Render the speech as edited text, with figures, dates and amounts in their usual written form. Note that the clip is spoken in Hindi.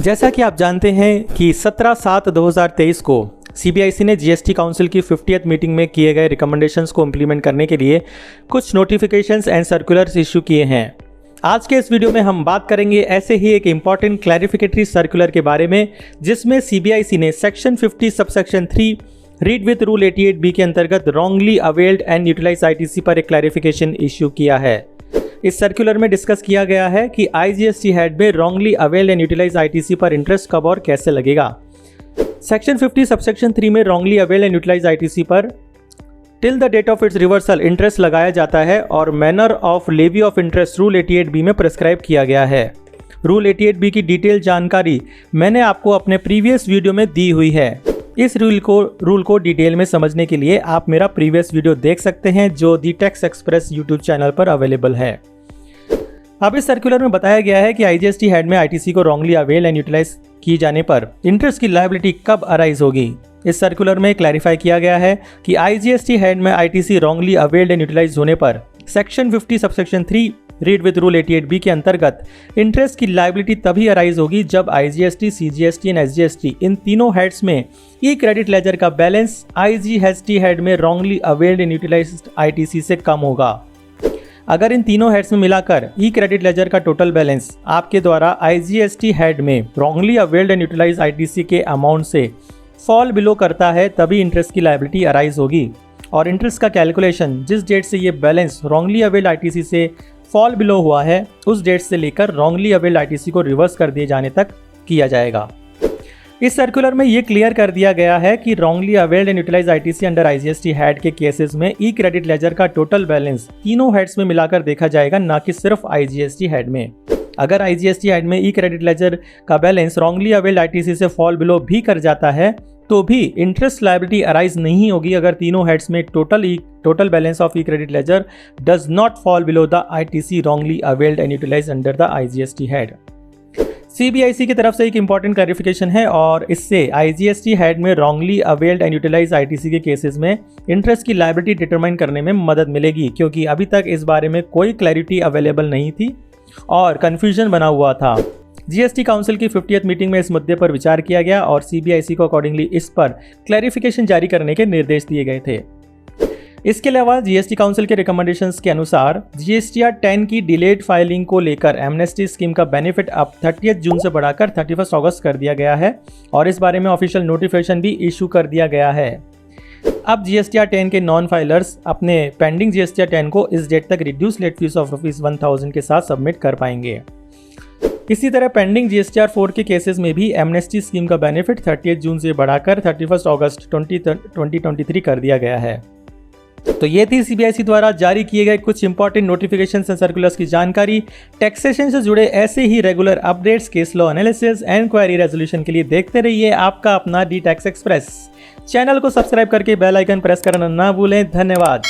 जैसा कि आप जानते हैं कि 17/7/2023 को सीबीआईसी ने जीएसटी काउंसिल की 50th मीटिंग में किए गए रिकमेंडेशंस को इम्प्लीमेंट करने के लिए कुछ नोटिफिकेशंस एंड सर्कुलर्स इशू किए हैं। आज के इस वीडियो में हम बात करेंगे ऐसे ही एक इम्पॉर्टेंट क्लैरिफिकेटरी सर्कुलर के बारे में, जिसमें सीबीआईसी ने section 50 subsection 3 read with rule 88B के अंतर्गत wrongly availed and utilise ITC पर एक क्लैरिफिकेशन इशू किया है। इस सर्कुलर में डिस्कस किया गया है कि आईजीएसटी हेड में wrongly availed and utilise ITC पर इंटरेस्ट कब और कैसे लगेगा। सेक्शन 50 सबसेक्शन 3 में wrongly availed and utilise ITC पर till the date of its reversal interest लगाया जाता है और manner of levy of interest rule 88B में प्रिस्क्राइब किया गया है। रूल 88B की डिटेल जानकारी मैंने आपको अपने प्रीवियस वीडियो में दी हुई है। इस रूल को डिटेल में समझने के लिए आप मेरा प्रीवियस वीडियो देख सकते हैं जो दी टैक्स एक्सप्रेस यूट्यूब चैनल पर अवेलेबल है। अब इस सर्कुलर में बताया गया है कि आईजीएसटी हेड में आईटीसी को रॉन्गली अवेल एंड यूटिलाइज किए जाने पर इंटरेस्ट की लायबिलिटी कब अराइज होगी। इस सर्कुलर में क्लैरिफाई किया गया है कि आईजीएसटी हेड में ITC wrongly availed and utilise होने पर section 50 subsection 3 read with rule 88B के अंतर्गत इंटरेस्ट की लायबिलिटी तभी अराइज होगी जब आईजीएसटी, सीजीएसटी एंड एसजीएसटी इन तीनों हेड्स में ई क्रेडिट लेजर का बैलेंस आईजीएसटी हेड में wrongly availed and utilised ITC से कम होगा। अगर इन तीनों हेड्स में मिलाकर ई क्रेडिट लेजर का टोटल बैलेंस आपके द्वारा आईजीएसटी हेड में wrongly availed and utilised ITC के अमाउंट से फॉल बिलो करता है तभी इंटरेस्ट की लायबिलिटी अराइज होगी। और इंटरेस्ट का कैलकुलेशन जिस डेट से ये बैलेंस रॉन्गली अवेल्ड आईटीसी से फॉल बिलो हुआ है उस डेट से लेकर रॉन्गली अवेल्ड आईटीसी को रिवर्स कर दिए जाने तक किया जाएगा। इस सर्कुलर में ये क्लियर कर दिया गया है कि wrongly availed and utilise ITC under IGST head के केसेस में ई क्रेडिट लेजर का टोटल बैलेंस तीनों हेड्स में मिलाकर देखा जाएगा, ना कि सिर्फ आईजीएसटी हेड में। अगर आईजीएसटी हेड में ई क्रेडिट लेजर का बैलेंस रॉन्गली अवेल्ड आईटीसी से फॉल बिलो भी कर जाता है तो भी इंटरेस्ट लायबिलिटी अराइज नहीं होगी अगर तीनों हेड्स में total balance of E credit ledger does not fall below the ITC wrongly availed and utilise under the IGST head. CBIC की तरफ से एक इंपॉर्टेंट क्लैरिफिकेशन है और इससे आईजीएसटी हेड में wrongly availed and utilise ITC के केसेस में इंटरेस्ट की लायबिलिटी डिटरमाइन करने में मदद मिलेगी, क्योंकि अभी तक इस बारे में कोई क्लैरिटी अवेलेबल नहीं थी और कन्फ्यूजन बना हुआ था। जीएसटी काउंसिल की 50th मीटिंग में इस मुद्दे पर विचार किया गया और सीबीआईसी को अकॉर्डिंगली इस पर क्लैरिफिकेशन जारी करने के निर्देश दिए गए थे। इसके अलावा जीएसटी काउंसिल के रिकमेंडेशंस के अनुसार जीएसटीआर 10 की डिलेड फाइलिंग को लेकर एमनेस्टी स्कीम का बेनिफिट अब 30 जून से बढ़ाकर 31 अगस्त कर दिया गया है और इस बारे में ऑफिशियल नोटिफिकेशन भी इशू कर दिया गया है। अब जीएसटीआर 10 के नॉन फाइलर्स अपने पेंडिंग जीएसटीआर 10 को इस डेट तक रिड्यूस लेट फीस ऑफ ₹1000 के साथ सबमिट कर पाएंगे। इसी तरह पेंडिंग जीएसटीआर 4 के केसेस में भी एमनेस्टी स्कीम का बेनिफिट 30 जून से बढ़ाकर 31 अगस्त 2023 कर दिया गया है। तो ये थी सीबीआईसी द्वारा जारी किए गए कुछ इंपॉर्टेंट नोटिफिकेशंस एंड सर्कुलर्स की जानकारी। टैक्सेशन से जुड़े ऐसे ही regular updates, case law analysis and query resolution के लिए देखते रहिए आपका अपना दी टैक्स एक्सप्रेस। चैनल को सब्सक्राइब करके बेल आइकन प्रेस करना ना भूलें। धन्यवाद।